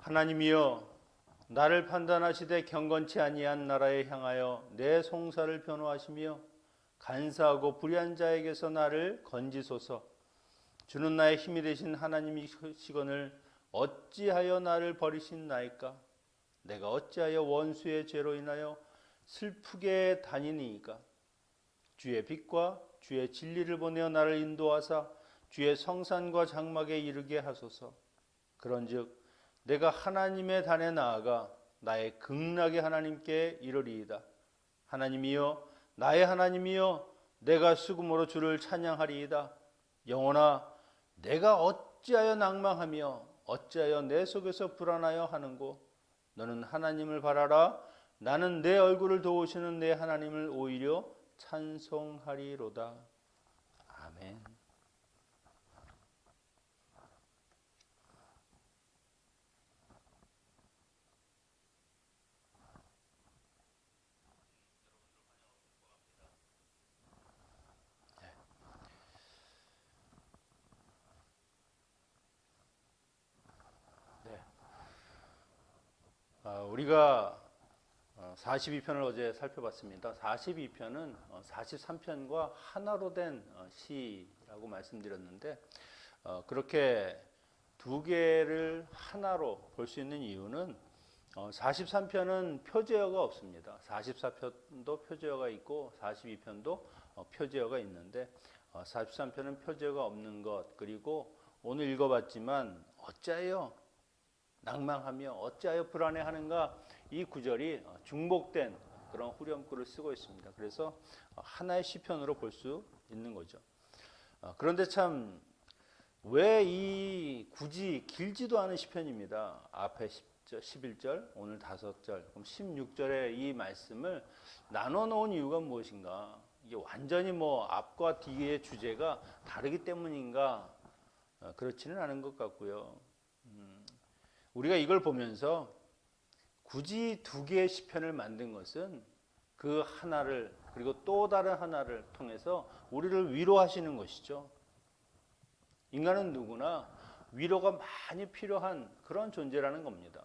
하나님이여, 나를 판단하시되 경건치 아니한 나라에 향하여 내 송사를 변호하시며 간사하고 불의한 자에게서 나를 건지소서. 주는 나의 힘이 되신 하나님이시거늘 어찌하여 나를 버리신나이까? 내가 어찌하여 원수의 죄로 인하여 슬프게 다니니이까? 주의 빛과 주의 진리를 보내어 나를 인도하사 주의 성산과 장막에 이르게 하소서. 그런즉 내가 하나님의 단에 나아가 나의 극락의 하나님께 이르리이다. 하나님이여, 나의 하나님이여, 내가 수금으로 주를 찬양하리이다. 영혼아, 내가 어찌하여 낭망하며 어찌하여 내 속에서 불안하여 하는고? 너는 하나님을 바라라. 나는 내 얼굴을 도우시는 내 하나님을 오히려 찬송하리로다. 아멘. 우리가 42편을 어제 살펴봤습니다. 42편은 43편과 하나로 된 시라고 말씀드렸는데, 그렇게 두 개를 하나로 볼 수 있는 이유는 43편은 표제어가 없습니다. 44편도 표제어가 있고 42편도 표제어가 있는데, 43편은 표제어가 없는 것, 그리고 오늘 읽어봤지만 어찌하여 낭망하며 어찌하여 불안해하는가, 이 구절이 중복된 그런 후렴구를 쓰고 있습니다. 그래서 하나의 시편으로 볼 수 있는 거죠. 그런데 참 왜 이 굳이 길지도 않은 시편입니다. 앞에 10절, 11절, 오늘 5절, 그럼 16절의 이 말씀을 나눠 놓은 이유가 무엇인가? 이게 완전히 앞과 뒤의 주제가 다르기 때문인가? 그렇지는 않은 것 같고요. 우리가 이걸 보면서 굳이 두 개의 시편을 만든 것은 그 하나를, 그리고 또 다른 하나를 통해서 우리를 위로하시는 것이죠. 인간은 누구나 위로가 많이 필요한 그런 존재라는 겁니다.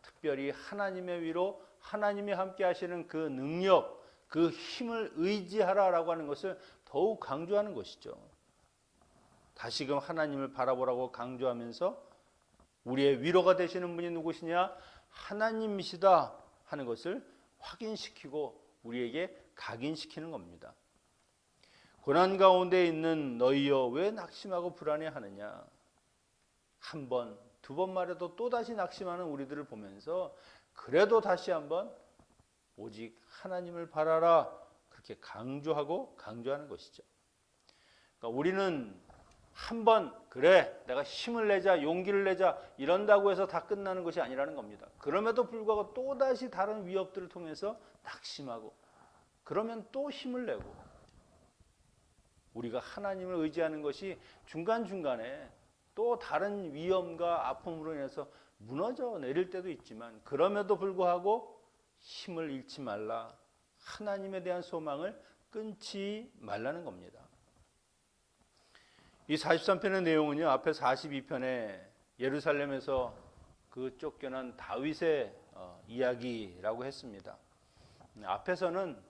특별히 하나님의 위로, 하나님이 함께 하시는 그 능력, 그 힘을 의지하라라고 하는 것을 더욱 강조하는 것이죠. 다시금 하나님을 바라보라고 강조하면서 우리의 위로가 되시는 분이 누구시냐? 하나님이시다 하는 것을 확인시키고 우리에게 각인시키는 겁니다. 고난 가운데 있는 너희여, 왜 낙심하고 불안해하느냐? 한 번, 두 번 말해도 또다시 낙심하는 우리들을 보면서 그래도 다시 한번 오직 하나님을 바라라, 그렇게 강조하는 것이죠. 그러니까 우리는 한번 그래 내가 힘을 내자, 용기를 내자 이런다고 해서 다 끝나는 것이 아니라는 겁니다. 그럼에도 불구하고 또다시 다른 위협들을 통해서 낙심하고, 그러면 또 힘을 내고, 우리가 하나님을 의지하는 것이 중간중간에 또 다른 위험과 아픔으로 인해서 무너져 내릴 때도 있지만, 그럼에도 불구하고 힘을 잃지 말라, 하나님에 대한 소망을 끊지 말라는 겁니다. 이 43편의 내용은요, 앞에 42편에 예루살렘에서 그 쫓겨난 다윗의 이야기라고 했습니다. 앞에서는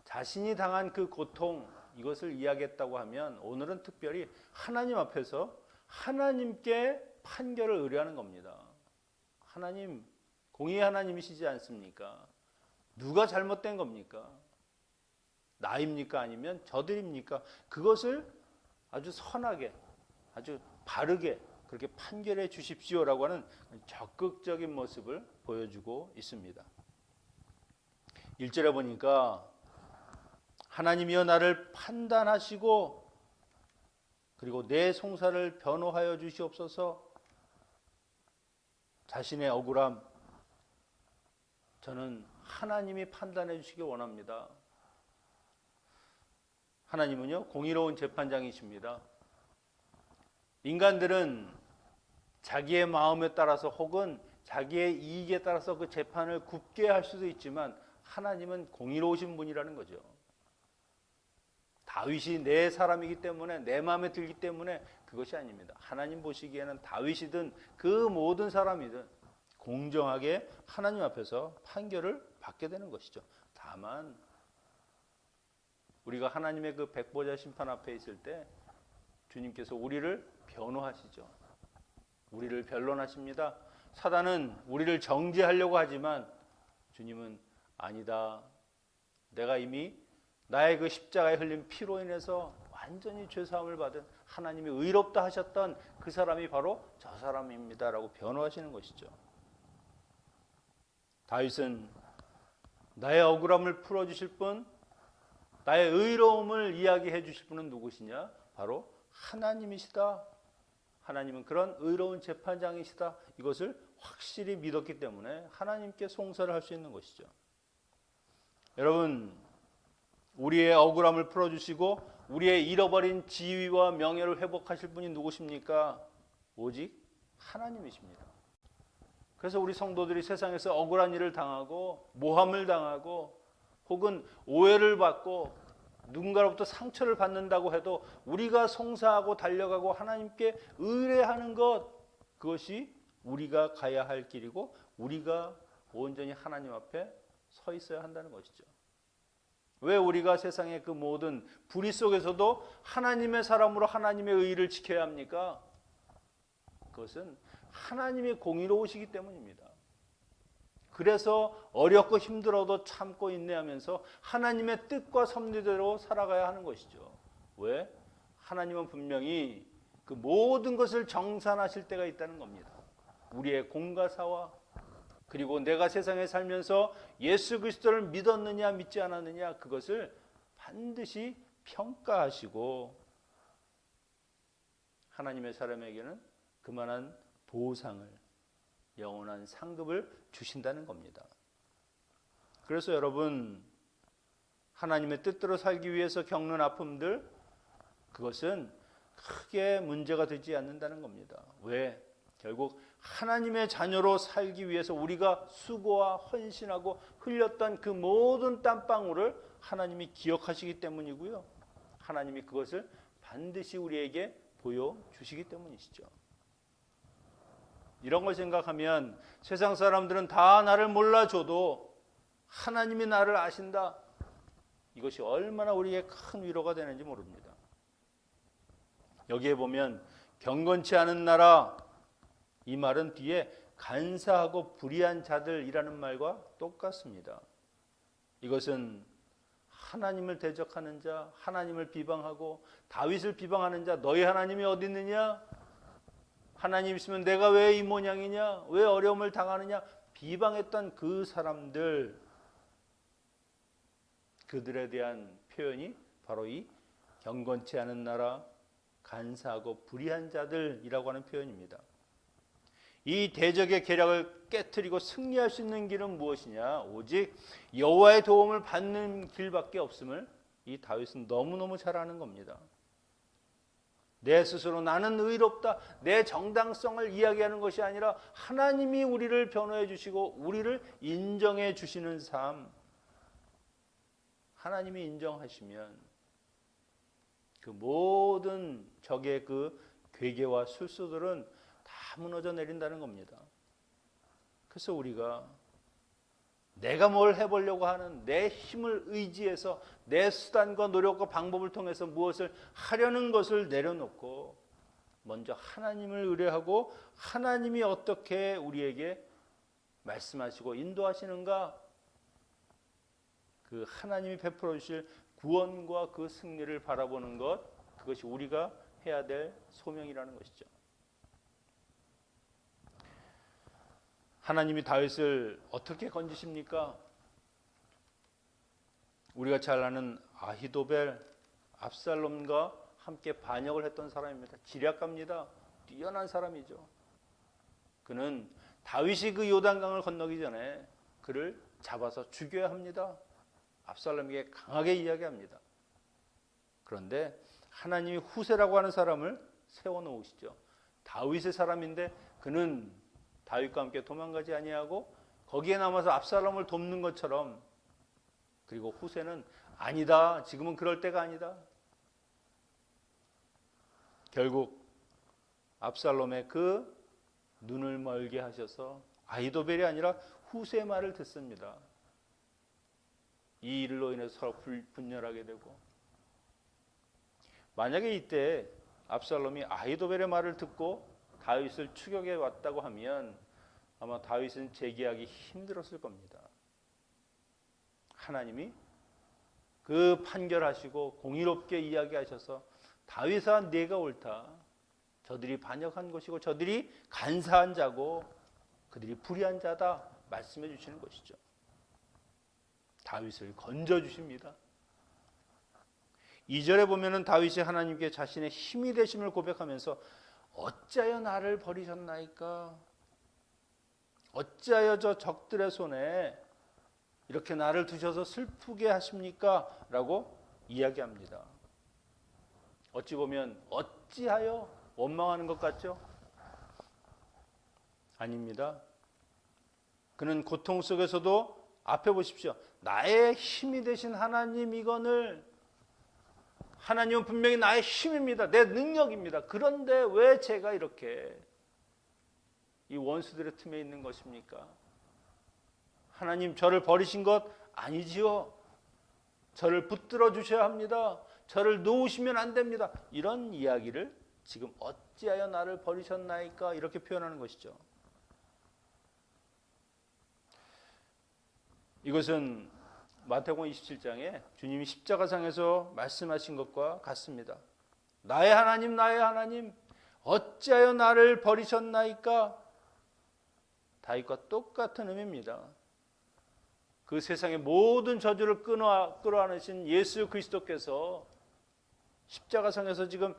자신이 당한 그 고통, 이것을 이야기했다고 하면, 오늘은 특별히 하나님 앞에서 하나님께 판결을 의뢰하는 겁니다. 하나님, 공의의 하나님이시지 않습니까? 누가 잘못된 겁니까? 나입니까? 아니면 저들입니까? 그것을 아주 선하게, 아주 바르게 그렇게 판결해 주십시오라고 하는 적극적인 모습을 보여주고 있습니다. 1절에 보니까 하나님이여, 나를 판단하시고 그리고 내 송사를 변호하여 주시옵소서. 자신의 억울함, 저는 하나님이 판단해 주시기 원합니다. 하나님은요, 공의로운 재판장이십니다. 인간들은 자기의 마음에 따라서 혹은 자기의 이익에 따라서 그 재판을 굽게 할 수도 있지만, 하나님은 공의로우신 분이라는 거죠. 다윗이 내 사람이기 때문에, 내 마음에 들기 때문에 그것이 아닙니다. 하나님 보시기에는 다윗이든 그 모든 사람이든 공정하게 하나님 앞에서 판결을 받게 되는 것이죠. 다만 우리가 하나님의 그 백보자 심판 앞에 있을 때 주님께서 우리를 변호하시죠. 우리를 변론하십니다. 사단은 우리를 정죄하려고 하지만 주님은 아니다. 내가 이미 나의 그 십자가에 흘린 피로 인해서 완전히 죄사함을 받은 하나님이 의롭다 하셨던 그 사람이 바로 저 사람입니다라고 변호하시는 것이죠. 다윗은 나의 억울함을 풀어주실 분, 나의 의로움을 이야기해 주실 분은 누구시냐? 바로 하나님이시다. 하나님은 그런 의로운 재판장이시다. 이것을 확실히 믿었기 때문에 하나님께 송사를 할 수 있는 것이죠. 여러분, 우리의 억울함을 풀어주시고 우리의 잃어버린 지위와 명예를 회복하실 분이 누구십니까? 오직 하나님이십니다. 그래서 우리 성도들이 세상에서 억울한 일을 당하고 모함을 당하고 혹은 오해를 받고 누군가로부터 상처를 받는다고 해도 우리가 송사하고 달려가고 하나님께 의뢰하는 것, 그것이 우리가 가야 할 길이고 우리가 온전히 하나님 앞에 서 있어야 한다는 것이죠. 왜 우리가 세상의 그 모든 불의 속에서도 하나님의 사람으로 하나님의 의를 지켜야 합니까? 그것은 하나님이 공의로우시기 때문입니다. 그래서 어렵고 힘들어도 참고 인내하면서 하나님의 뜻과 섭리대로 살아가야 하는 것이죠. 왜? 하나님은 분명히 그 모든 것을 정산하실 때가 있다는 겁니다. 우리의 공과 사와, 그리고 내가 세상에 살면서 예수 그리스도를 믿었느냐 믿지 않았느냐, 그것을 반드시 평가하시고 하나님의 사람에게는 그만한 보상을, 영원한 상급을 주신다는 겁니다. 그래서 여러분, 하나님의 뜻대로 살기 위해서 겪는 아픔들, 그것은 크게 문제가 되지 않는다는 겁니다. 왜? 결국 하나님의 자녀로 살기 위해서 우리가 수고와 헌신하고 흘렸던 그 모든 땀방울을 하나님이 기억하시기 때문이고요. 하나님이 그것을 반드시 우리에게 보여주시기 때문이시죠. 이런 걸 생각하면 세상 사람들은 다 나를 몰라줘도 하나님이 나를 아신다. 이것이 얼마나 우리에게 큰 위로가 되는지 모릅니다. 여기에 보면 경건치 않은 나라, 이 말은 뒤에 간사하고 불의한 자들이라는 말과 똑같습니다. 이것은 하나님을 대적하는 자, 하나님을 비방하고 다윗을 비방하는 자, 너희 하나님이 어디 있느냐? 하나님 있으면 내가 왜 이 모양이냐? 왜 어려움을 당하느냐? 비방했던 그 사람들, 그들에 대한 표현이 바로 이 경건치 않은 나라, 간사하고 불의한 자들이라고 하는 표현입니다. 이 대적의 계략을 깨트리고 승리할 수 있는 길은 무엇이냐? 오직 여호와의 도움을 받는 길밖에 없음을 이 다윗은 너무너무 잘 아는 겁니다. 내 스스로 나는 의롭다, 내 정당성을 이야기하는 것이 아니라 하나님이 우리를 변호해 주시고 우리를 인정해 주시는 삶, 하나님이 인정하시면 그 모든 적의 그 괴계와 술수들은 다 무너져 내린다는 겁니다. 그래서 우리가 내가 뭘 해보려고 하는 내 힘을 의지해서 내 수단과 노력과 방법을 통해서 무엇을 하려는 것을 내려놓고 먼저 하나님을 의뢰하고 하나님이 어떻게 우리에게 말씀하시고 인도하시는가, 그 하나님이 베풀어 주실 구원과 그 승리를 바라보는 것, 그것이 우리가 해야 될 소명이라는 것이죠. 하나님이 다윗을 어떻게 건지십니까? 우리가 잘 아는 아히도벨, 압살롬과 함께 반역을 했던 사람입니다. 지략가입니다. 뛰어난 사람이죠. 그는 다윗이 그 요단강을 건너기 전에 그를 잡아서 죽여야 합니다. 압살롬에게 강하게 이야기합니다. 그런데 하나님이 후세라고 하는 사람을 세워놓으시죠. 다윗의 사람인데 그는 다윗과 함께 도망가지 아니하고 거기에 남아서 압살롬을 돕는 것처럼, 그리고 후세는 아니다, 지금은 그럴 때가 아니다. 결국 압살롬의 그 눈을 멀게 하셔서 아히도벨이 아니라 후세의 말을 듣습니다. 이 일로 인해서 서로 분열하게 되고, 만약에 이때 압살롬이 아히도벨의 말을 듣고 다윗을 추격해 왔다고 하면 아마 다윗은 재기하기 힘들었을 겁니다. 하나님이 그 판결하시고 공의롭게 이야기하셔서 다윗아 네가 옳다. 저들이 반역한 것이고 저들이 간사한 자고 그들이 불의한 자다 말씀해 주시는 것이죠. 다윗을 건져 주십니다. 2절에 보면은 다윗이 하나님께 자신의 힘이 되심을 고백하면서 어찌하여 나를 버리셨나이까? 어찌하여 저 적들의 손에 이렇게 나를 두셔서 슬프게 하십니까? 라고 이야기합니다. 어찌 보면 어찌하여 원망하는 것 같죠? 아닙니다. 그는 고통 속에서도 앞에 보십시오. 나의 힘이 되신 하나님이거늘, 하나님은 분명히 나의 힘입니다. 내 능력입니다. 그런데 왜 제가 이렇게 이 원수들의 틈에 있는 것입니까? 하나님 저를 버리신 것 아니지요. 저를 붙들어 주셔야 합니다. 저를 놓으시면 안 됩니다. 이런 이야기를 지금 어찌하여 나를 버리셨나이까 이렇게 표현하는 것이죠. 이것은 마태복음 27장에 주님이 십자가상에서 말씀하신 것과 같습니다. 나의 하나님 나의 하나님 어찌하여 나를 버리셨나이까? 다윗과 똑같은 의미입니다. 그 세상의 모든 저주를 끌어안으신 예수 그리스도께서 십자가상에서 지금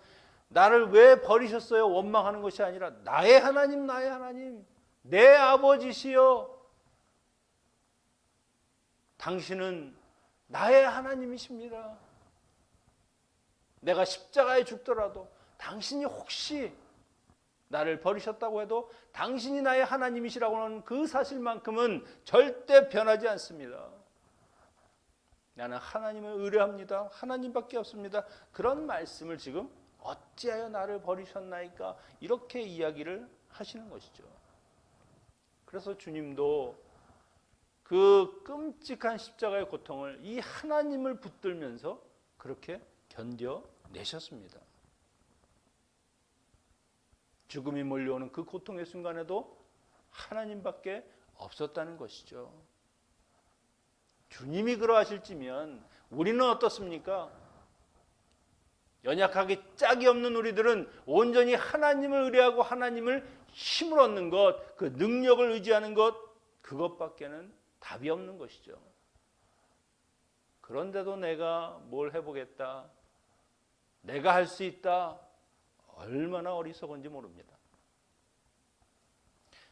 나를 왜 버리셨어요? 원망하는 것이 아니라 나의 하나님 나의 하나님 내 아버지시여 당신은 나의 하나님이십니다. 내가 십자가에 죽더라도 당신이 혹시 나를 버리셨다고 해도 당신이 나의 하나님이시라고 하는 그 사실만큼은 절대 변하지 않습니다. 나는 하나님을 의뢰합니다. 하나님밖에 없습니다. 그런 말씀을 지금 어찌하여 나를 버리셨나이까 이렇게 이야기를 하시는 것이죠. 그래서 주님도 그 끔찍한 십자가의 고통을 이 하나님을 붙들면서 그렇게 견뎌내셨습니다. 죽음이 몰려오는 그 고통의 순간에도 하나님밖에 없었다는 것이죠. 주님이 그러하실지면 우리는 어떻습니까? 연약하게 짝이 없는 우리들은 온전히 하나님을 의뢰하고 하나님을 힘을 얻는 것, 그 능력을 의지하는 것, 그것밖에는 답이 없는 것이죠. 그런데도 내가 뭘 해보겠다, 내가 할 수 있다, 얼마나 어리석은지 모릅니다.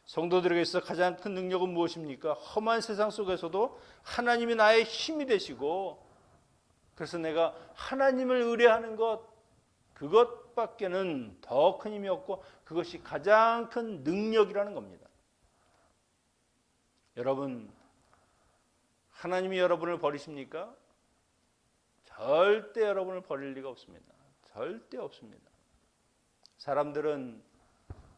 성도들에게 있어 가장 큰 능력은 무엇입니까? 험한 세상 속에서도 하나님이 나의 힘이 되시고 그래서 내가 하나님을 의뢰하는 것, 그것밖에는 더 큰 힘이 없고 그것이 가장 큰 능력이라는 겁니다. 여러분, 하나님이 여러분을 버리십니까? 절대 여러분을 버릴 리가 없습니다. 절대 없습니다. 사람들은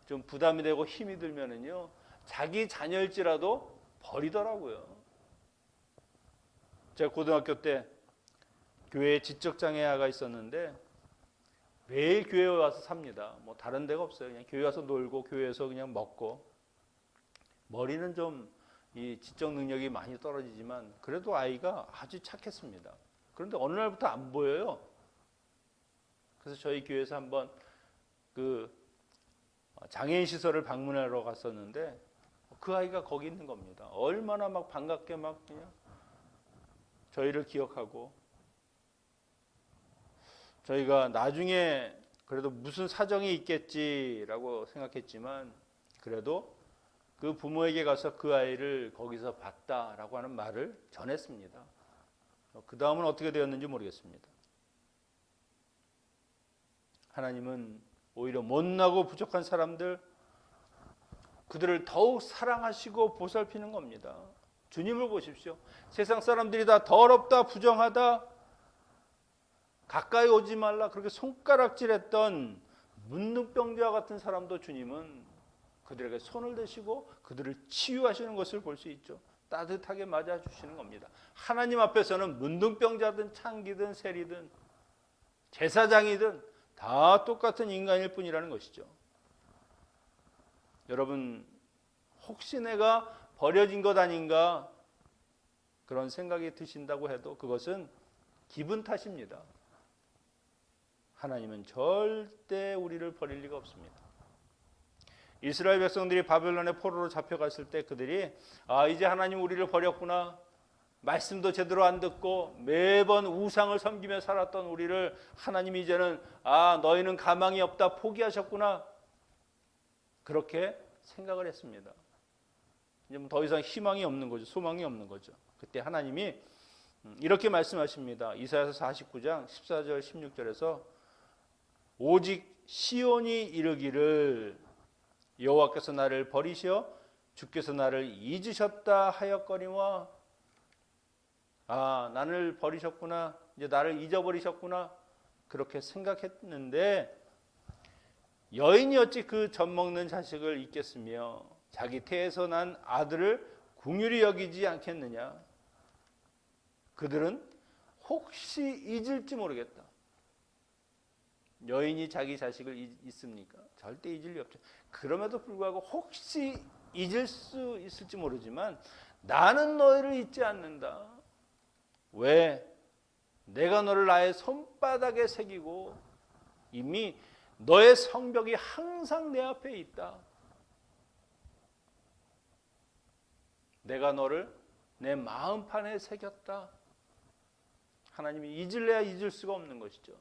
좀 부담이 되고 힘이 들면은요, 자기 자녀일지라도 버리더라고요. 제가 고등학교 때 교회에 지적장애 아가 있었는데 매일 교회에 와서 삽니다. 뭐 다른 데가 없어요. 그냥 교회 와서 놀고 교회에서 그냥 먹고. 머리는 좀 이 지적 능력이 많이 떨어지지만 그래도 아이가 아주 착했습니다. 그런데 어느 날부터 안 보여요. 그래서 저희 교회에서 한번 그 장애인 시설을 방문하러 갔었는데 그 아이가 거기 있는 겁니다. 얼마나 막 반갑게 막 그냥 저희를 기억하고, 저희가 나중에 그래도 무슨 사정이 있겠지라고 생각했지만 그래도 그 부모에게 가서 그 아이를 거기서 봤다라고 하는 말을 전했습니다. 그 다음은 어떻게 되었는지 모르겠습니다. 하나님은 오히려 못나고 부족한 사람들, 그들을 더욱 사랑하시고 보살피는 겁니다. 주님을 보십시오. 세상 사람들이 다 더럽다, 부정하다, 가까이 오지 말라 그렇게 손가락질했던 문둥병자와 같은 사람도 주님은 그들에게 손을 대시고 그들을 치유하시는 것을 볼 수 있죠. 따뜻하게 맞아주시는 겁니다. 하나님 앞에서는 문둥병자든 창기든 세리든 제사장이든 다 똑같은 인간일 뿐이라는 것이죠. 여러분, 혹시 내가 버려진 것 아닌가 그런 생각이 드신다고 해도 그것은 기분 탓입니다. 하나님은 절대 우리를 버릴 리가 없습니다. 이스라엘 백성들이 바벨론의 포로로 잡혀갔을 때 그들이 이제 하나님 우리를 버렸구나, 말씀도 제대로 안 듣고 매번 우상을 섬기며 살았던 우리를 하나님이 이제는 너희는 가망이 없다, 포기하셨구나, 그렇게 생각을 했습니다. 이제 더 이상 희망이 없는 거죠. 소망이 없는 거죠. 그때 하나님이 이렇게 말씀하십니다. 이사야서 49장 14절 16절에서 오직 시온이 이르기를 여호와께서 나를 버리시어 주께서 나를 잊으셨다 하였거니와, 나를 버리셨구나, 이제 나를 잊어버리셨구나, 그렇게 생각했는데 여인이 어찌 그 젖먹는 자식을 잊겠으며 자기 태에서 난 아들을 긍휼히 여기지 않겠느냐. 그들은 혹시 잊을지 모르겠다. 여인이 자기 자식을 잊습니까? 절대 잊을 리 없죠. 그럼에도 불구하고 혹시 잊을 수 있을지 모르지만 나는 너희를 잊지 않는다. 왜? 내가 너를 나의 손바닥에 새기고 이미 너의 성벽이 항상 내 앞에 있다. 내가 너를 내 마음판에 새겼다. 하나님이 잊을래야 잊을 수가 없는 것이죠.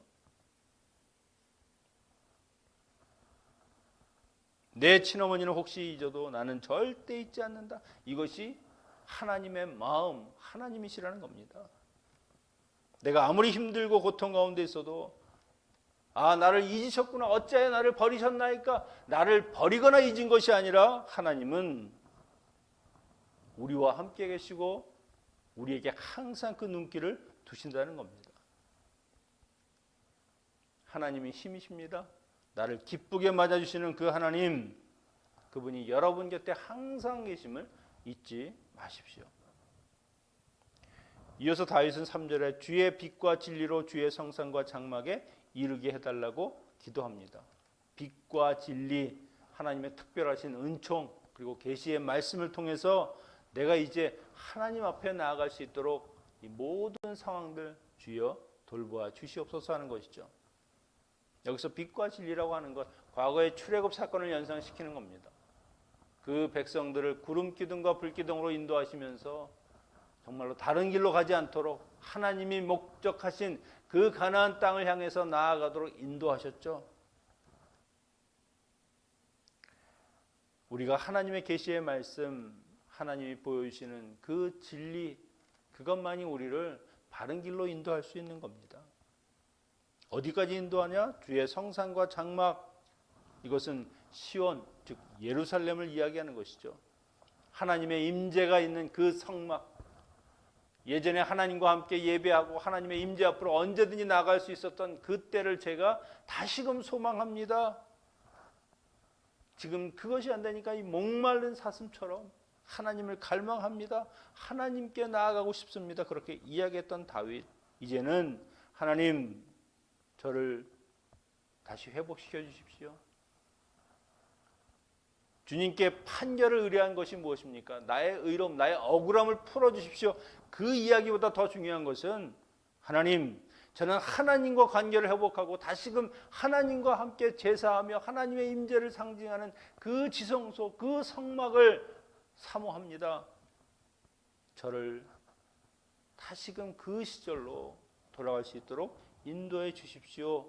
내 친어머니는 혹시 잊어도 나는 절대 잊지 않는다. 이것이 하나님의 마음, 하나님이시라는 겁니다. 내가 아무리 힘들고 고통 가운데 있어도 나를 잊으셨구나, 어찌하여 나를 버리셨나이까. 나를 버리거나 잊은 것이 아니라 하나님은 우리와 함께 계시고 우리에게 항상 그 눈길을 두신다는 겁니다. 하나님이 힘이십니다. 나를 기쁘게 맞아주시는 그 하나님, 그분이 여러분 곁에 항상 계심을 잊지 마십시오. 이어서 다윗은 3절에 주의 빛과 진리로 주의 성산과 장막에 이르게 해달라고 기도합니다. 빛과 진리, 하나님의 특별하신 은총, 그리고 계시의 말씀을 통해서 내가 이제 하나님 앞에 나아갈 수 있도록 이 모든 상황들 주여 돌보아 주시옵소서 하는 것이죠. 여기서 빛과 진리라고 하는 것, 과거의 출애굽 사건을 연상시키는 겁니다. 그 백성들을 구름 기둥과 불 기둥으로 인도하시면서 정말로 다른 길로 가지 않도록 하나님이 목적하신 그 가나안 땅을 향해서 나아가도록 인도하셨죠. 우리가 하나님의 계시의 말씀, 하나님이 보여주시는 그 진리, 그것만이 우리를 바른 길로 인도할 수 있는 겁니다. 어디까지 인도하냐? 주의 성산과 장막, 이것은 시온, 즉 예루살렘을 이야기하는 것이죠. 하나님의 임재가 있는 그 성막, 예전에 하나님과 함께 예배하고 하나님의 임재 앞으로 언제든지 나갈 수 있었던 그 때를 제가 다시금 소망합니다. 지금 그것이 안 되니까 이 목마른 사슴처럼 하나님을 갈망합니다. 하나님께 나아가고 싶습니다. 그렇게 이야기했던 다윗, 이제는 하나님 저를 다시 회복시켜 주십시오. 주님께 판결을 의뢰한 것이 무엇입니까? 나의 의로움, 나의 억울함을 풀어주십시오. 그 이야기보다 더 중요한 것은 하나님, 저는 하나님과 관계를 회복하고 다시금 하나님과 함께 제사하며 하나님의 임재를 상징하는 그 지성소, 그 성막을 사모합니다. 저를 다시금 그 시절로 돌아갈 수 있도록 인도해 주십시오.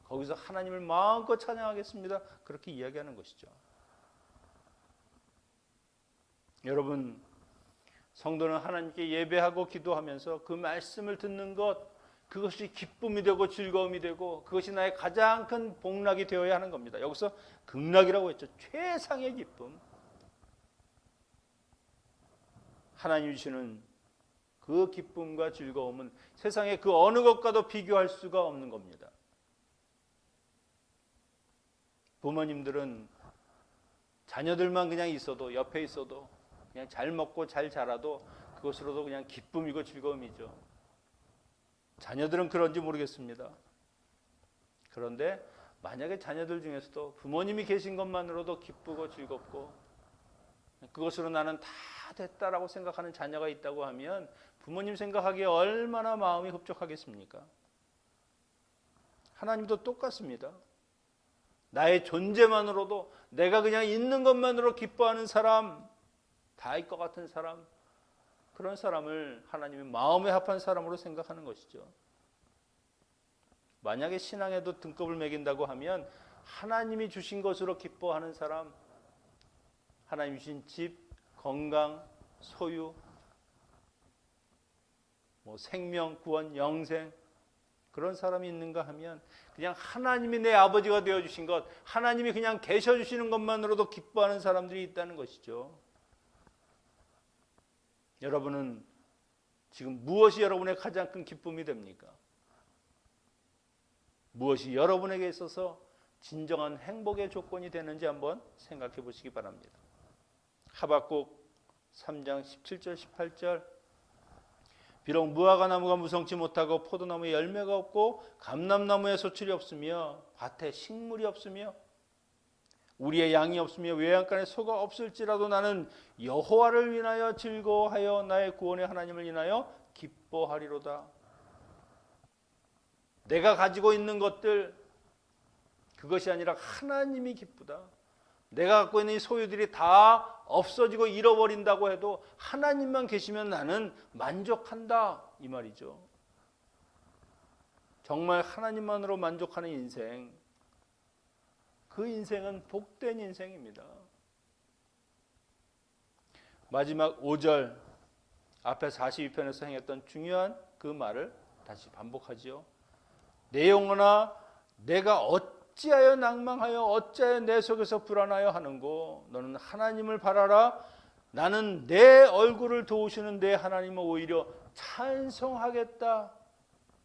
거기서 하나님을 마음껏 찬양하겠습니다. 그렇게 이야기하는 것이죠. 여러분, 성도는 하나님께 예배하고 기도하면서 그 말씀을 듣는 것, 그것이 기쁨이 되고 즐거움이 되고 그것이 나의 가장 큰 복락이 되어야 하는 겁니다. 여기서 극락이라고 했죠. 최상의 기쁨. 하나님 주시는 그 기쁨과 즐거움은 세상의 그 어느 것과도 비교할 수가 없는 겁니다. 부모님들은 자녀들만 그냥 있어도, 옆에 있어도, 그냥 잘 먹고 잘 자라도 그것으로도 그냥 기쁨이고 즐거움이죠. 자녀들은 그런지 모르겠습니다. 그런데 만약에 자녀들 중에서도 부모님이 계신 것만으로도 기쁘고 즐겁고 그것으로 나는 다 됐다라고 생각하는 자녀가 있다고 하면 부모님 생각하기에 얼마나 마음이 흡족하겠습니까? 하나님도 똑같습니다. 나의 존재만으로도 내가 그냥 있는 것만으로 기뻐하는 사람, 다윗 것 같은 사람, 그런 사람을 하나님이 마음에 합한 사람으로 생각하는 것이죠. 만약에 신앙에도 등급을 매긴다고 하면 하나님이 주신 것으로 기뻐하는 사람, 하나님 주신 집, 건강, 소유, 생명, 구원, 영생, 그런 사람이 있는가 하면 그냥 하나님이 내 아버지가 되어주신 것, 하나님이 그냥 계셔주시는 것만으로도 기뻐하는 사람들이 있다는 것이죠. 여러분은 지금 무엇이 여러분의 가장 큰 기쁨이 됩니까? 무엇이 여러분에게 있어서 진정한 행복의 조건이 되는지 한번 생각해 보시기 바랍니다. 하박국 3장 17절 18절 비록 무화과 나무가 무성치 못하고 포도나무에 열매가 없고 감람나무에 소출이 없으며 밭에 식물이 없으며 우리의 양이 없으며 외양간에 소가 없을지라도 나는 여호와를 인하여 즐거워하여 나의 구원의 하나님을 인하여 기뻐하리로다. 내가 가지고 있는 것들, 그것이 아니라 하나님이 기쁘다. 내가 갖고 있는 이 소유들이 다 없어지고 잃어버린다고 해도 하나님만 계시면 나는 만족한다, 이 말이죠. 정말 하나님만으로 만족하는 인생, 그 인생은 복된 인생입니다. 마지막 5절 앞에 42편에서 행했던 중요한 그 말을 다시 반복하지요. 내 영혼아 내가 어찌하여 낭망하여 어찌하여 내 속에서 불안하여 하는고 너는 하나님을 바라라. 나는 내 얼굴을 도우시는 내 하나님을 오히려 찬송하겠다.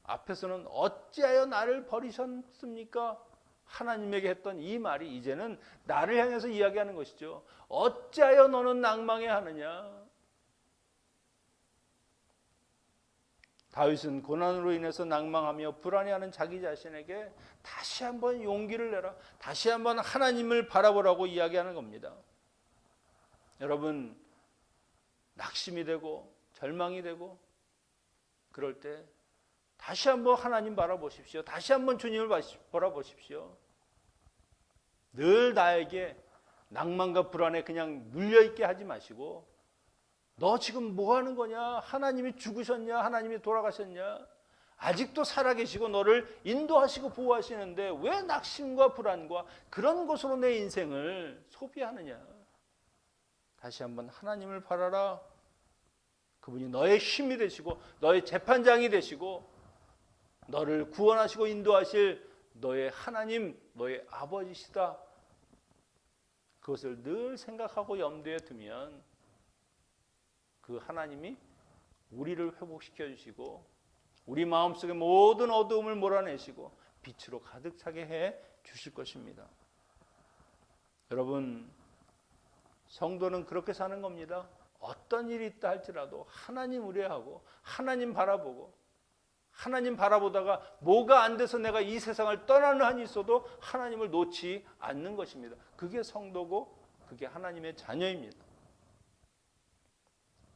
앞에서는 어찌하여 나를 버리셨습니까? 하나님에게 했던 이 말이 이제는 나를 향해서 이야기하는 것이죠. 어찌하여 너는 낭망해 하느냐? 다윗은 고난으로 인해서 낭망하며 불안해하는 자기 자신에게 다시 한번 용기를 내라. 다시 한번 하나님을 바라보라고 이야기하는 겁니다. 여러분, 낙심이 되고 절망이 되고 그럴 때 다시 한번 하나님 바라보십시오. 다시 한번 주님을 바라보십시오. 늘 나에게 낭만과 불안에 그냥 눌려있게 하지 마시고 너 지금 뭐 하는 거냐? 하나님이 죽으셨냐? 하나님이 돌아가셨냐? 아직도 살아계시고 너를 인도하시고 보호하시는데 왜 낙심과 불안과 그런 것으로 내 인생을 소비하느냐? 다시 한번 하나님을 바라라. 그분이 너의 힘이 되시고 너의 재판장이 되시고 너를 구원하시고 인도하실 너의 하나님, 너의 아버지시다. 그것을 늘 생각하고 염두에 두면 그 하나님이 우리를 회복시켜 주시고 우리 마음속의 모든 어두움을 몰아내시고 빛으로 가득 차게 해 주실 것입니다. 여러분, 성도는 그렇게 사는 겁니다. 어떤 일이 있다 할지라도 하나님 의뢰하고 하나님 바라보고 하나님 바라보다가 뭐가 안 돼서 내가 이 세상을 떠나는 한이 있어도 하나님을 놓지 않는 것입니다. 그게 성도고 그게 하나님의 자녀입니다.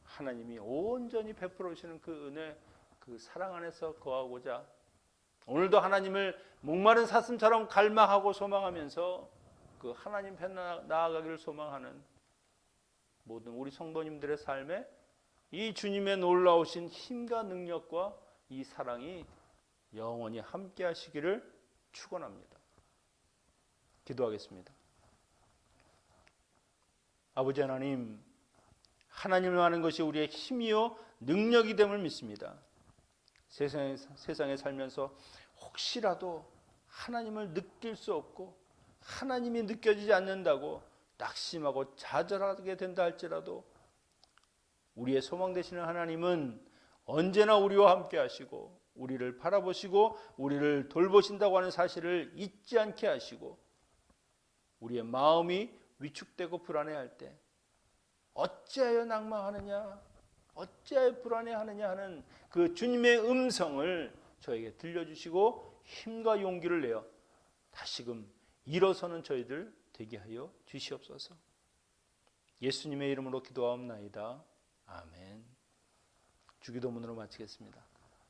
하나님이 온전히 베풀어 주시는 그 은혜, 그 사랑 안에서 거하고자 오늘도 하나님을 목마른 사슴처럼 갈망하고 소망하면서 그 하나님 편 나아가기를 소망하는 모든 우리 성도님들의 삶에 이 주님의 놀라우신 힘과 능력과 이 사랑이 영원히 함께 하시기를 축원합니다. 기도하겠습니다. 아버지 하나님, 하나님을 아는 것이 우리의 힘이요 능력이 됨을 믿습니다. 세상에 살면서 혹시라도 하나님을 느낄 수 없고 하나님이 느껴지지 않는다고 낙심하고 좌절하게 된다 할지라도 우리의 소망 되시는 하나님은 언제나 우리와 함께 하시고 우리를 바라보시고 우리를 돌보신다고 하는 사실을 잊지 않게 하시고 우리의 마음이 위축되고 불안해할 때 어찌하여 낭망하느냐, 어찌하여 불안해하느냐 하는 그 주님의 음성을 저에게 들려주시고 힘과 용기를 내어 다시금 일어서는 저희들 되게 하여 주시옵소서. 예수님의 이름으로 기도하옵나이다. 아멘. 주기도문으로 마치겠습니다.